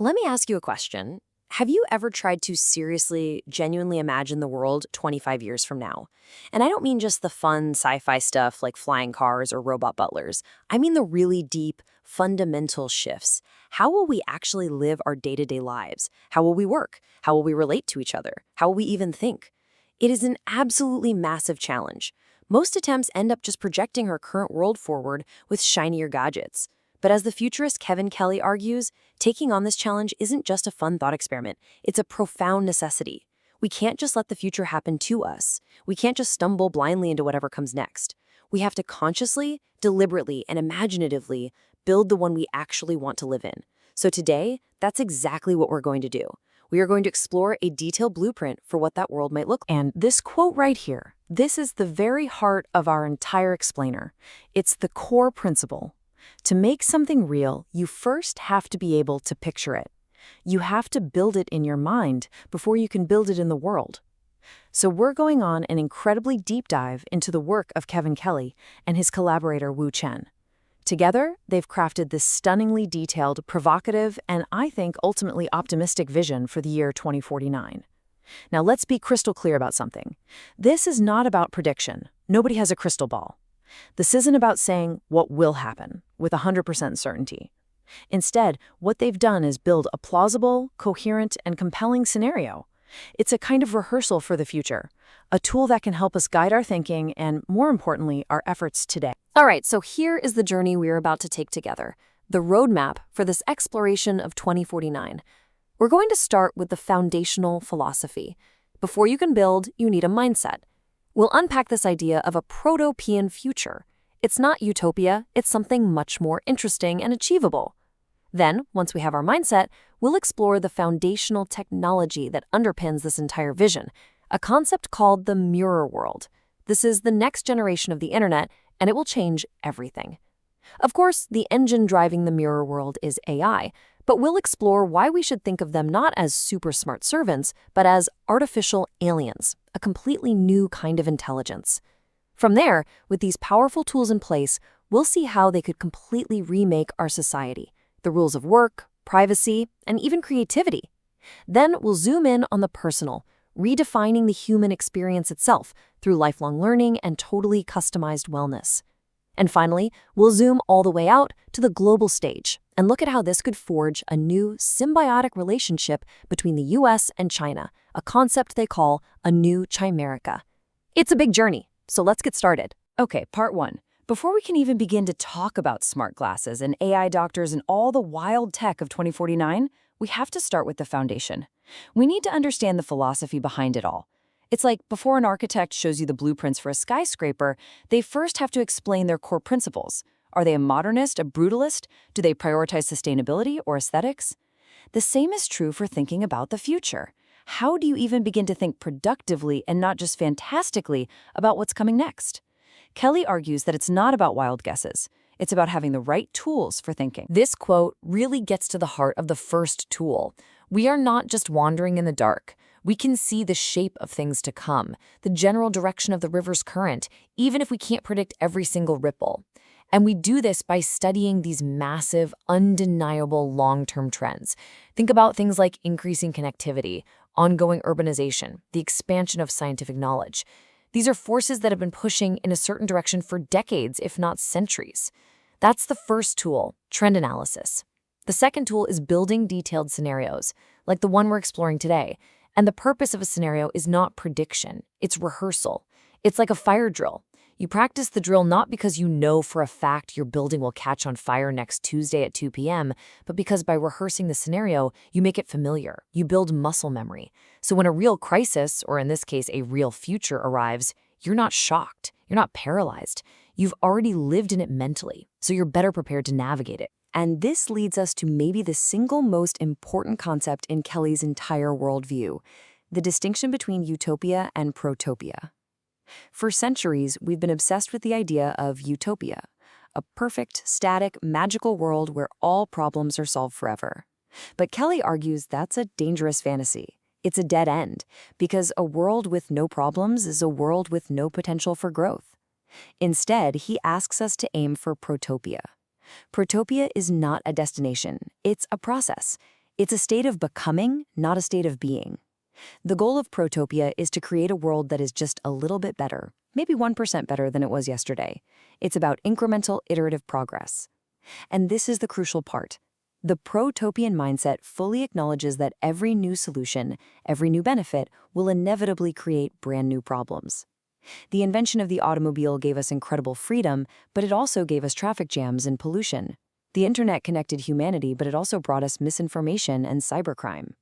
Let me ask you a question. Have you ever tried to seriously, genuinely imagine the world 25 years from now? And I don't mean just the fun sci-fi stuff like flying cars or robot butlers. I mean the really deep, fundamental shifts. How will we actually live our day-to-day lives? How will we work? How will we relate to each other? How will we even think? It is an absolutely massive challenge. Most attempts end up just projecting our current world forward with shinier gadgets. But as the futurist Kevin Kelly argues, taking on this challenge isn't just a fun thought experiment, it's a profound necessity. We can't just let the future happen to us. We can't just stumble blindly into whatever comes next. We have to consciously, deliberately, and imaginatively build the one we actually want to live in. So today, that's exactly what we're going to do. We are going to explore a detailed blueprint for what that world might look like. And this quote right here, this is the very heart of our entire explainer. It's the core principle. To make something real, you first have to be able to picture it. You have to build it in your mind before you can build it in the world. So we're going on an incredibly deep dive into the work of Kevin Kelly and his collaborator Wu Chen. Together, they've crafted this stunningly detailed, provocative, and I think ultimately optimistic vision for the year 2049. Now let's be crystal clear about something. This is not about prediction. Nobody has a crystal ball. This isn't about saying what will happen with 100% certainty. Instead, what they've done is build a plausible, coherent, and compelling scenario. It's a kind of rehearsal for the future, a tool that can help us guide our thinking and, more importantly, our efforts today. All right, so here is the journey we're about to take together, the roadmap for this exploration of 2049. We're going to start with the foundational philosophy. Before you can build, you need a mindset. We'll unpack this idea of a protopian future. It's not utopia, it's something much more interesting and achievable. Then, once we have our mindset, we'll explore the foundational technology that underpins this entire vision, a concept called the Mirrorworld. This is the next generation of the internet, and it will change everything. Of course, the engine driving the Mirrorworld is AI, but we'll explore why we should think of them not as super smart servants, but as artificial aliens, a completely new kind of intelligence. From there, with these powerful tools in place, we'll see how they could completely remake our society, the rules of work, privacy, and even creativity. Then we'll zoom in on the personal, redefining the human experience itself through lifelong learning and totally customized wellness. And finally, we'll zoom all the way out to the global stage and look at how this could forge a new symbiotic relationship between the US and China, a concept they call a new chimerica. It's a big journey, so let's get started. Okay, part one. Before we can even begin to talk about smart glasses and AI doctors and all the wild tech of 2049, we have to start with the foundation. We need to understand the philosophy behind it all. It's like before an architect shows you the blueprints for a skyscraper, they first have to explain their core principles. Are they a modernist, a brutalist? Do they prioritize sustainability or aesthetics? The same is true for thinking about the future. How do you even begin to think productively and not just fantastically about what's coming next? Kelly argues that it's not about wild guesses. It's about having the right tools for thinking. This quote really gets to the heart of the first tool. We are not just wandering in the dark. We can see the shape of things to come, the general direction of the river's current, even if we can't predict every single ripple. And we do this by studying these massive, undeniable long-term trends. Think about things like increasing connectivity, ongoing urbanization, the expansion of scientific knowledge. These are forces that have been pushing in a certain direction for decades, if not centuries. That's the first tool, trend analysis. The second tool is building detailed scenarios, like the one we're exploring today. And the purpose of a scenario is not prediction, it's rehearsal. It's like a fire drill. You practice the drill not because you know for a fact your building will catch on fire next Tuesday at 2 p.m., but because by rehearsing the scenario, you make it familiar. You build muscle memory. So when a real crisis, or in this case, a real future arrives, you're not shocked. You're not paralyzed. You've already lived in it mentally, so you're better prepared to navigate it. And this leads us to maybe the single most important concept in Kelly's entire worldview, the distinction between utopia and protopia. For centuries, we've been obsessed with the idea of utopia, a perfect, static, magical world where all problems are solved forever. But Kelly argues that's a dangerous fantasy. It's a dead end, because a world with no problems is a world with no potential for growth. Instead, he asks us to aim for protopia. Protopia is not a destination, it's a process. It's a state of becoming, not a state of being. The goal of Protopia is to create a world that is just a little bit better, maybe 1% better than it was yesterday. It's about incremental, iterative progress. And this is the crucial part. The protopian mindset fully acknowledges that every new solution, every new benefit, will inevitably create brand new problems. The invention of the automobile gave us incredible freedom, but it also gave us traffic jams and pollution. The internet connected humanity, but it also brought us misinformation and cybercrime.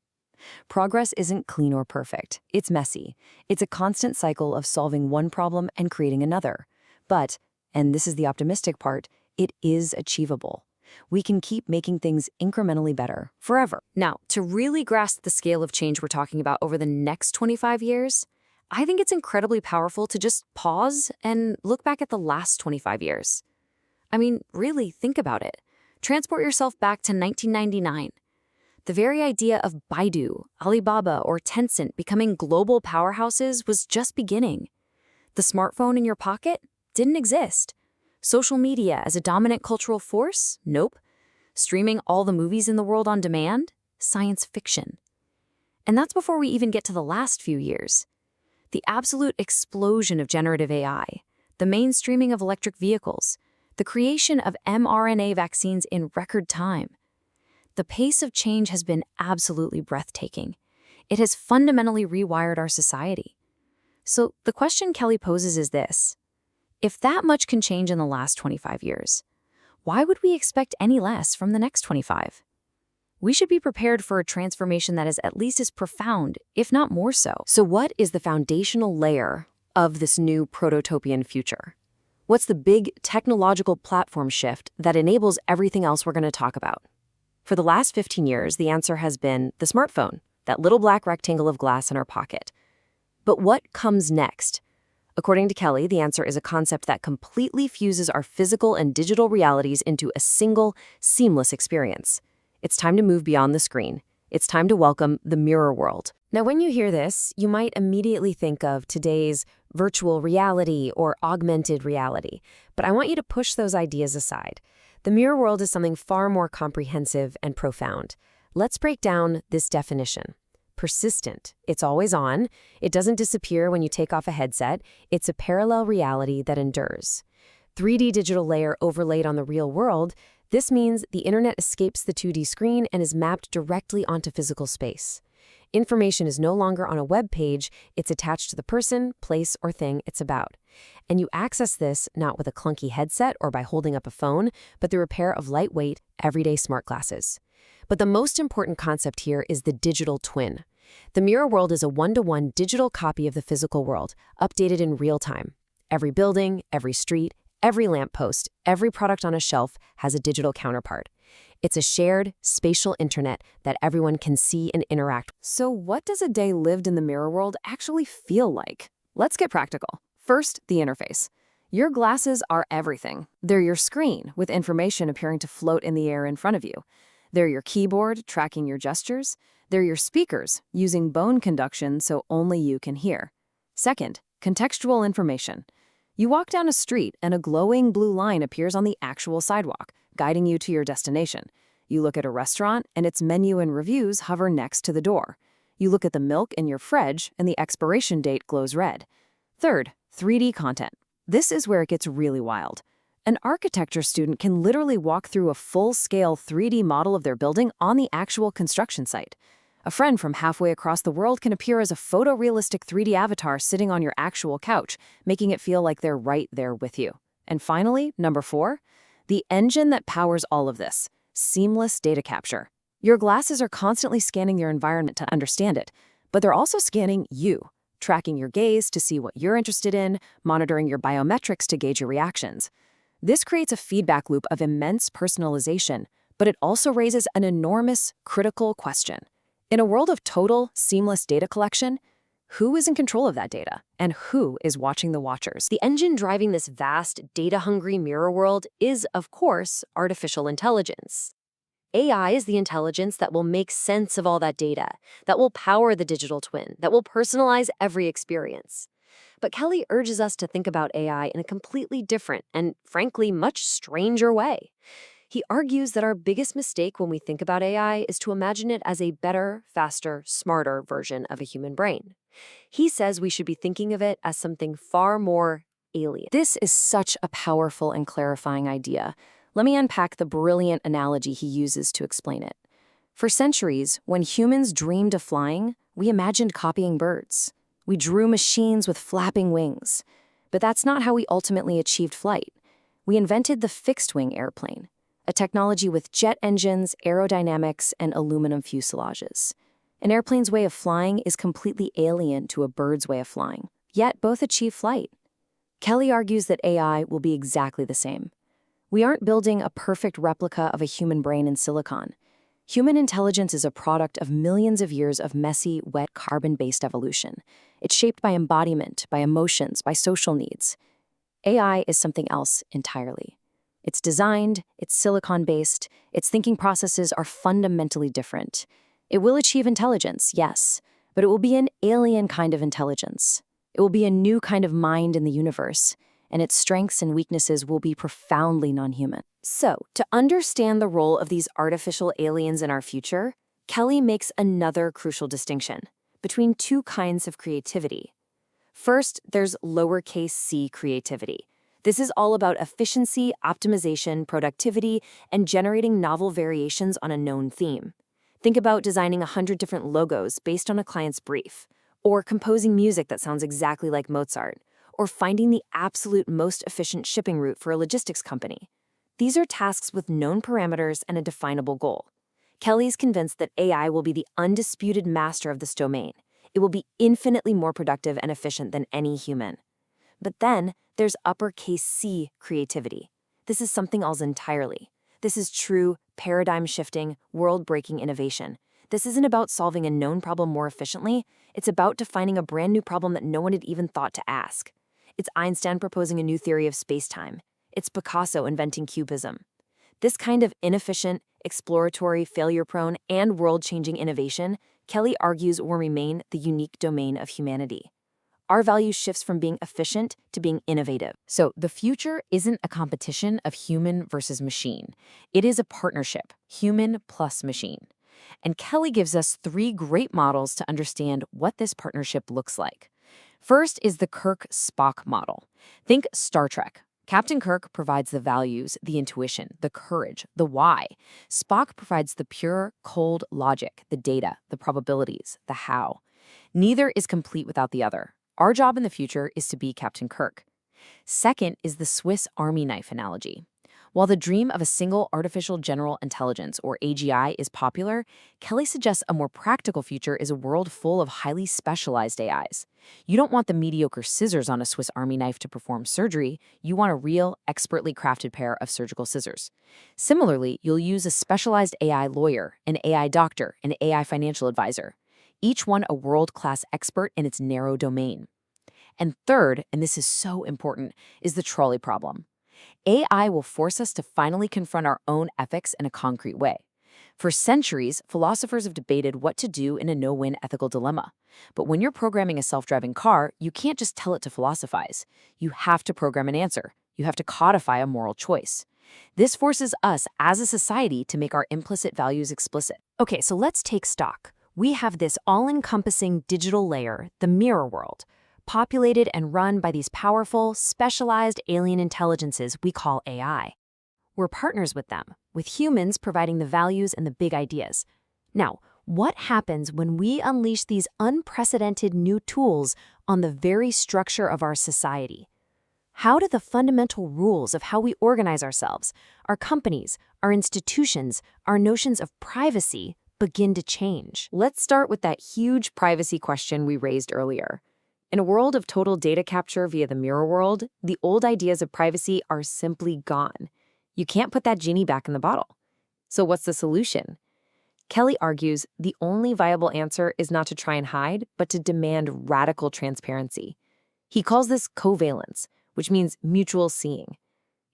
Progress isn't clean or perfect. It's messy. It's a constant cycle of solving one problem and creating another. But, and this is the optimistic part, it is achievable. We can keep making things incrementally better, forever. Now, to really grasp the scale of change we're talking about over the next 25 years, I think it's incredibly powerful to just pause and look back at the last 25 years. I mean, really, think about it. Transport yourself back to 1999. The very idea of Baidu, Alibaba, or Tencent becoming global powerhouses was just beginning. The smartphone in your pocket didn't exist. Social media as a dominant cultural force? Nope. Streaming all the movies in the world on demand? Science fiction. And that's before we even get to the last few years. The absolute explosion of generative AI, the mainstreaming of electric vehicles, the creation of mRNA vaccines in record time. The pace of change has been absolutely breathtaking. It has fundamentally rewired our society. So the question Kelly poses is this: if that much can change in the last 25 years, why would we expect any less from the next 25? We should be prepared for a transformation that is at least as profound, if not more so. So what is the foundational layer of this new prototopian future? What's the big technological platform shift that enables everything else we're going to talk about? For the last 15 years, the answer has been the smartphone, that little black rectangle of glass in our pocket. But what comes next? According to Kelly, the answer is a concept that completely fuses our physical and digital realities into a single, seamless experience. It's time to move beyond the screen. It's time to welcome the Mirrorworld. Now, when you hear this, you might immediately think of today's virtual reality or augmented reality. But I want you to push those ideas aside. The Mirrorworld is something far more comprehensive and profound. Let's break down this definition. Persistent. It's always on. It doesn't disappear when you take off a headset. It's a parallel reality that endures. 3D digital layer overlaid on the real world. This means the internet escapes the 2D screen and is mapped directly onto physical space. Information is no longer on a web page. It's attached to the person, place, or thing it's about. And you access this not with a clunky headset or by holding up a phone, but through a pair of lightweight, everyday smart glasses. But the most important concept here is the digital twin. The Mirrorworld is a one-to-one digital copy of the physical world, updated in real time. Every building, every street, every lamppost, every product on a shelf has a digital counterpart. It's a shared, spatial internet that everyone can see and interact with. So what does a day lived in the Mirrorworld actually feel like? Let's get practical. First, the interface. Your glasses are everything. They're your screen, with information appearing to float in the air in front of you. They're your keyboard, tracking your gestures. They're your speakers, using bone conduction so only you can hear. Second, contextual information. You walk down a street and a glowing blue line appears on the actual sidewalk, guiding you to your destination. You look at a restaurant and its menu and reviews hover next to the door. You look at the milk in your fridge and the expiration date glows red. Third, 3D content. This is where it gets really wild. An architecture student can literally walk through a full-scale 3D model of their building on the actual construction site. A friend from halfway across the world can appear as a photorealistic 3D avatar sitting on your actual couch, making it feel like they're right there with you. And finally, number 4, the engine that powers all of this: seamless data capture. Your glasses are constantly scanning your environment to understand it, but they're also scanning you, tracking your gaze to see what you're interested in, monitoring your biometrics to gauge your reactions. This creates a feedback loop of immense personalization, but it also raises an enormous, critical question. In a world of total, seamless data collection, who is in control of that data, and who is watching the watchers? The engine driving this vast, data-hungry mirror world is, of course, artificial intelligence. AI is the intelligence that will make sense of all that data, that will power the digital twin, that will personalize every experience. But Kelly urges us to think about AI in a completely different and, frankly, much stranger way. He argues that our biggest mistake when we think about AI is to imagine it as a better, faster, smarter version of a human brain. He says we should be thinking of it as something far more alien. This is such a powerful and clarifying idea. Let me unpack the brilliant analogy he uses to explain it. For centuries, when humans dreamed of flying, we imagined copying birds. We drew machines with flapping wings. But that's not how we ultimately achieved flight. We invented the fixed-wing airplane, a technology with jet engines, aerodynamics, and aluminum fuselages. An airplane's way of flying is completely alien to a bird's way of flying, yet both achieve flight. Kelly argues that AI will be exactly the same. We aren't building a perfect replica of a human brain in silicon. Human intelligence is a product of millions of years of messy, wet, carbon-based evolution. It's shaped by embodiment, by emotions, by social needs. AI is something else entirely. It's designed, it's silicon-based, its thinking processes are fundamentally different. It will achieve intelligence, yes, but it will be an alien kind of intelligence. It will be a new kind of mind in the universe, and its strengths and weaknesses will be profoundly non-human. So, to understand the role of these artificial aliens in our future, Kelly makes another crucial distinction between two kinds of creativity. First, there's lowercase c creativity. This is all about efficiency, optimization, productivity, and generating novel variations on a known theme. Think about designing 100 different logos based on a client's brief, or composing music that sounds exactly like Mozart, or finding the absolute most efficient shipping route for a logistics company. These are tasks with known parameters and a definable goal. Kelly's convinced that AI will be the undisputed master of this domain. It will be infinitely more productive and efficient than any human. But then there's uppercase C creativity. This is something else entirely. This is true, paradigm-shifting, world-breaking innovation. This isn't about solving a known problem more efficiently. It's about defining a brand new problem that no one had even thought to ask. It's Einstein proposing a new theory of space-time. It's Picasso inventing cubism. This kind of inefficient, exploratory, failure-prone, and world-changing innovation, Kelly argues, will remain the unique domain of humanity. Our value shifts from being efficient to being innovative. So the future isn't a competition of human versus machine. It is a partnership, human plus machine. And Kelly gives us 3 great models to understand what this partnership looks like. First is the Kirk-Spock model. Think Star Trek. Captain Kirk provides the values, the intuition, the courage, the why. Spock provides the pure, cold logic, the data, the probabilities, the how. Neither is complete without the other. Our job in the future is to be Captain Kirk. Second is the Swiss Army knife analogy. While the dream of a single artificial general intelligence, or AGI, is popular, Kelly suggests a more practical future is a world full of highly specialized AIs. You don't want the mediocre scissors on a Swiss Army knife to perform surgery. You want a real, expertly crafted pair of surgical scissors. Similarly, you'll use a specialized AI lawyer, an AI doctor, an AI financial advisor. Each one a world-class expert in its narrow domain. And third, and this is so important, is the trolley problem. AI will force us to finally confront our own ethics in a concrete way. For centuries, philosophers have debated what to do in a no-win ethical dilemma. But when you're programming a self-driving car, you can't just tell it to philosophize. You have to program an answer. You have to codify a moral choice. This forces us as a society to make our implicit values explicit. Okay, so let's take stock. We have this all-encompassing digital layer, the Mirrorworld, populated and run by these powerful, specialized alien intelligences we call AI. We're partners with them, with humans providing the values and the big ideas. Now, what happens when we unleash these unprecedented new tools on the very structure of our society? How do the fundamental rules of how we organize ourselves, our companies, our institutions, our notions of privacy begin to change? Let's start with that huge privacy question we raised earlier. In a world of total data capture via the Mirrorworld, the old ideas of privacy are simply gone. You can't put that genie back in the bottle. So what's the solution? Kelly argues the only viable answer is not to try and hide, but to demand radical transparency. He calls this co-veillance, which means mutual seeing.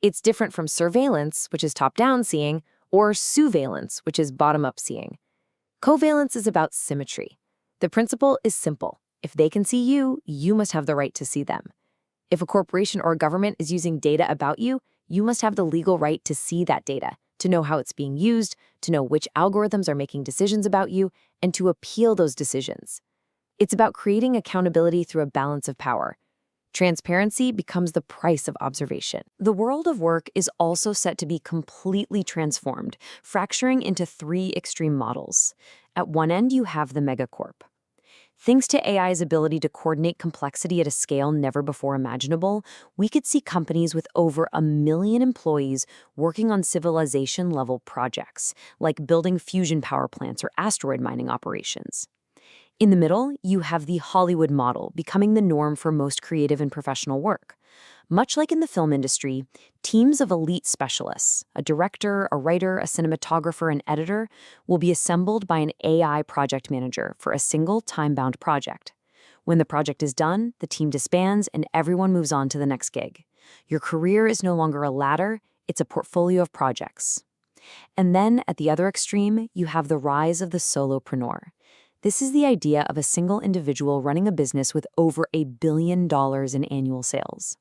It's different from surveillance, which is top-down seeing, or sousveillance, which is bottom-up seeing. Co-veillance is about symmetry. The principle is simple. If they can see you, you must have the right to see them. If a corporation or government is using data about you, you must have the legal right to see that data, to know how it's being used, to know which algorithms are making decisions about you, and to appeal those decisions. It's about creating accountability through a balance of power. Transparency becomes the price of observation. The world of work is also set to be completely transformed, fracturing into three extreme models. At one end, you have the megacorp. Thanks to AI's ability to coordinate complexity at a scale never before imaginable, we could see companies with over 1 million employees working on civilization-level projects, like building fusion power plants or asteroid mining operations. In the middle, you have the Hollywood model, becoming the norm for most creative and professional work. Much like in the film industry, teams of elite specialists, a director, a writer, a cinematographer, and editor, will be assembled by an AI project manager for a single time-bound project. When the project is done, the team disbands and everyone moves on to the next gig. Your career is no longer a ladder, it's a portfolio of projects. And then, at the other extreme, you have the rise of the solopreneur. This is the idea of a single individual running a business with over $1 billion in annual sales.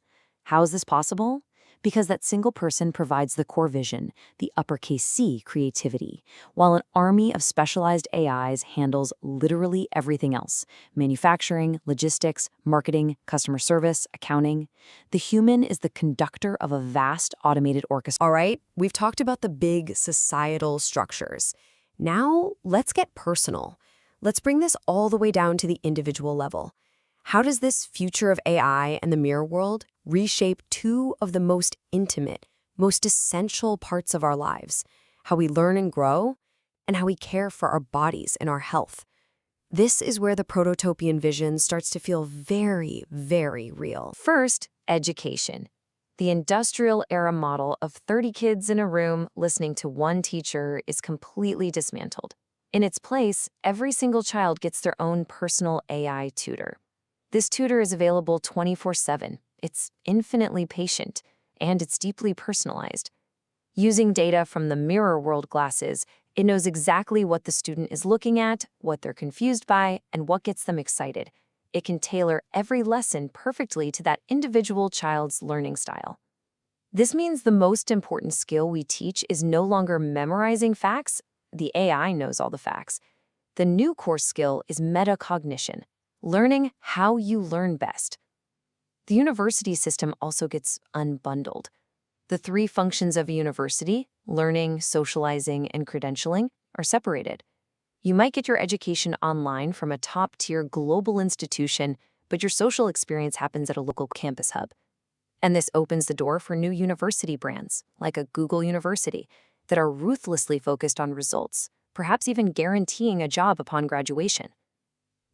How is this possible? Because that single person provides the core vision, the uppercase C creativity, while an army of specialized AIs handles literally everything else: manufacturing, logistics, marketing, customer service, accounting. The human is the conductor of a vast automated orchestra. All right, we've talked about the big societal structures. Now, let's get personal. Let's bring this all the way down to the individual level. How does this future of AI and the mirror world reshape two of the most intimate, most essential parts of our lives: how we learn and grow, and how we care for our bodies and our health? This is where the prototypian vision starts to feel very, very real. First, education. The industrial era model of 30 kids in a room listening to one teacher is completely dismantled. In its place, every single child gets their own personal AI tutor. This tutor is available 24/7. It's infinitely patient, and it's deeply personalized. Using data from the Mirrorworld glasses, it knows exactly what the student is looking at, what they're confused by, and what gets them excited. It can tailor every lesson perfectly to that individual child's learning style. This means the most important skill we teach is no longer memorizing facts. The AI knows all the facts. The new core skill is metacognition, learning how you learn best. The university system also gets unbundled. The three functions of a university, learning, socializing, and credentialing, are separated. You might get your education online from a top-tier global institution, but your social experience happens at a local campus hub. And this opens the door for new university brands, like a Google University, that are ruthlessly focused on results, perhaps even guaranteeing a job upon graduation.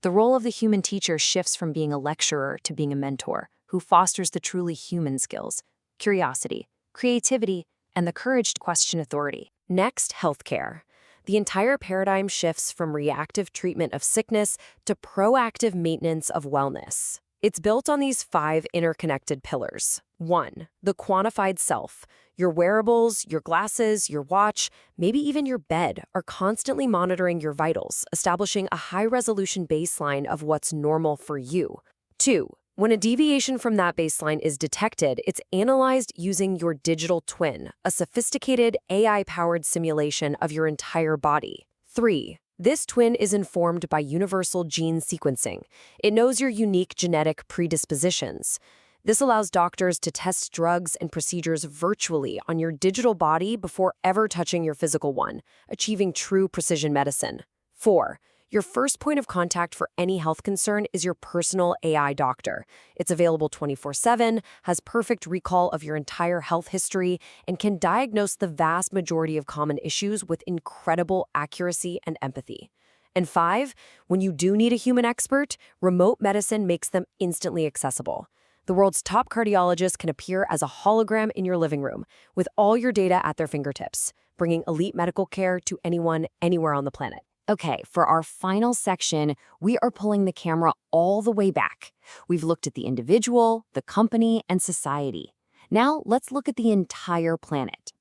The role of the human teacher shifts from being a lecturer to being a mentor, who fosters the truly human skills: curiosity, creativity, and the courage to question authority. Next, healthcare. The entire paradigm shifts from reactive treatment of sickness to proactive maintenance of wellness. It's built on these 5 interconnected pillars. 1. The quantified self. Your wearables, your glasses, your watch, maybe even your bed are constantly monitoring your vitals, establishing a high-resolution baseline of what's normal for you. 2. When a deviation from that baseline is detected, it's analyzed using your digital twin, a sophisticated AI-powered simulation of your entire body. 3. This twin is informed by universal gene sequencing. It knows your unique genetic predispositions. This allows doctors to test drugs and procedures virtually on your digital body before ever touching your physical one, achieving true precision medicine. 4. Your first point of contact for any health concern is your personal AI doctor. It's available 24/7, has perfect recall of your entire health history, and can diagnose the vast majority of common issues with incredible accuracy and empathy. And 5, when you do need a human expert, remote medicine makes them instantly accessible. The world's top cardiologists can appear as a hologram in your living room, with all your data at their fingertips, bringing elite medical care to anyone, anywhere on the planet. Okay, for our final section, we are pulling the camera all the way back. We've looked at the individual, the company, and society. Now, let's look at the entire planet.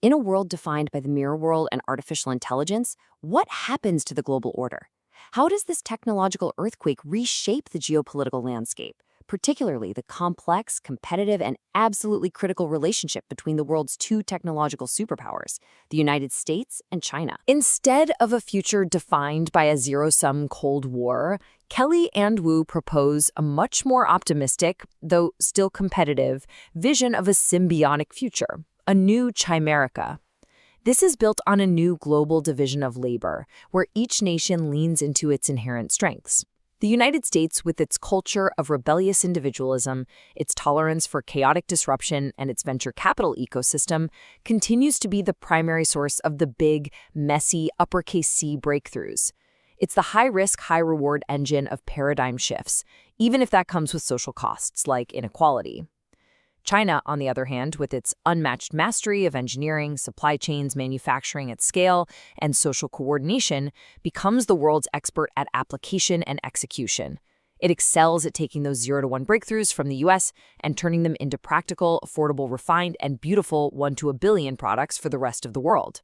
In a world defined by the mirror world and artificial intelligence, what happens to the global order? How does this technological earthquake reshape the geopolitical landscape? particularly the complex, competitive, and absolutely critical relationship between the world's two technological superpowers, the United States and China. Instead of a future defined by a zero-sum Cold War, Kelly and Wu propose a much more optimistic, though still competitive, vision of a symbiotic future, a new chimerica. This is built on a new global division of labor, where each nation leans into its inherent strengths. The United States, with its culture of rebellious individualism, its tolerance for chaotic disruption, and its venture capital ecosystem, continues to be the primary source of the big, messy, uppercase C breakthroughs. It's the high-risk, high-reward engine of paradigm shifts, even if that comes with social costs, like inequality. China, on the other hand, with its unmatched mastery of engineering, supply chains, manufacturing at scale, and social coordination, becomes the world's expert at application and execution. It excels at taking those 0-to-1 breakthroughs from the US and turning them into practical, affordable, refined, and beautiful 1 to a billion products for the rest of the world.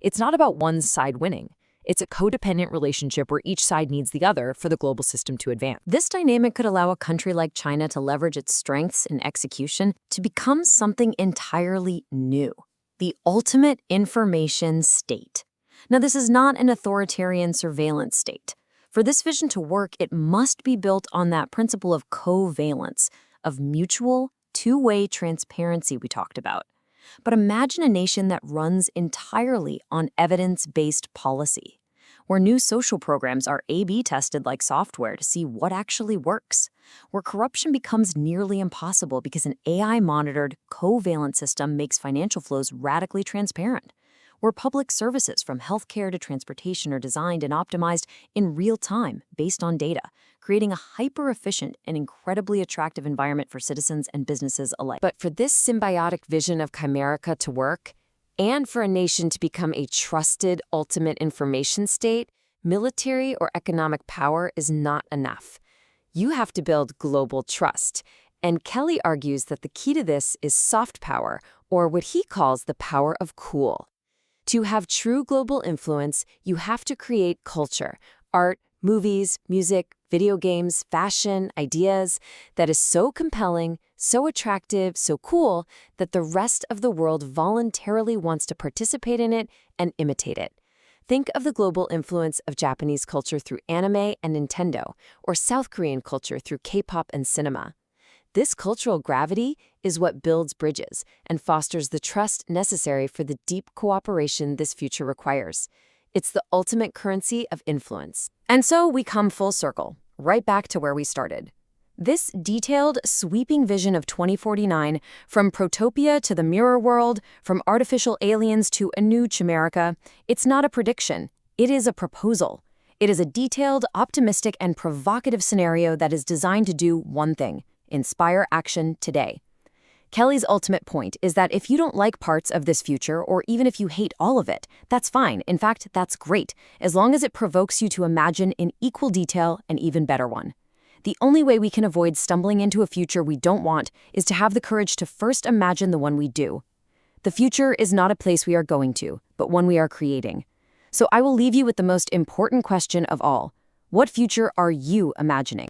It's not about one side winning. It's a codependent relationship where each side needs the other for the global system to advance. This dynamic could allow a country like China to leverage its strengths in execution to become something entirely new, the ultimate information state. Now, this is not an authoritarian surveillance state. For this vision to work, it must be built on that principle of co-veillance, of mutual, two-way transparency we talked about. But imagine a nation that runs entirely on evidence-based policy, where new social programs are A/B tested like software to see what actually works, where corruption becomes nearly impossible because an AI-monitored, covalent system makes financial flows radically transparent, where public services from healthcare to transportation are designed and optimized in real time based on data, creating a hyper-efficient and incredibly attractive environment for citizens and businesses alike. But for this symbiotic vision of chimerica to work, and for a nation to become a trusted ultimate information state, military or economic power is not enough. You have to build global trust. And Kelly argues that the key to this is soft power, or what he calls the power of cool. To have true global influence, you have to create culture, art, movies, music, video games, fashion, ideas that is so compelling, so attractive, so cool that the rest of the world voluntarily wants to participate in it and imitate it. Think of the global influence of Japanese culture through anime and Nintendo, or South Korean culture through K-pop and cinema. This cultural gravity is what builds bridges and fosters the trust necessary for the deep cooperation this future requires. It's the ultimate currency of influence. And so we come full circle, right back to where we started. This detailed, sweeping vision of 2049, from Protopia to the Mirrorworld, from artificial aliens to a new chimerica, it's not a prediction. It is a proposal. It is a detailed, optimistic, and provocative scenario that is designed to do one thing: inspire action today. Kelly's ultimate point is that if you don't like parts of this future, or even if you hate all of it, that's fine. In fact, that's great, as long as it provokes you to imagine in equal detail an even better one. The only way we can avoid stumbling into a future we don't want is to have the courage to first imagine the one we do. The future is not a place we are going to, but one we are creating. So I will leave you with the most important question of all. What future are you imagining?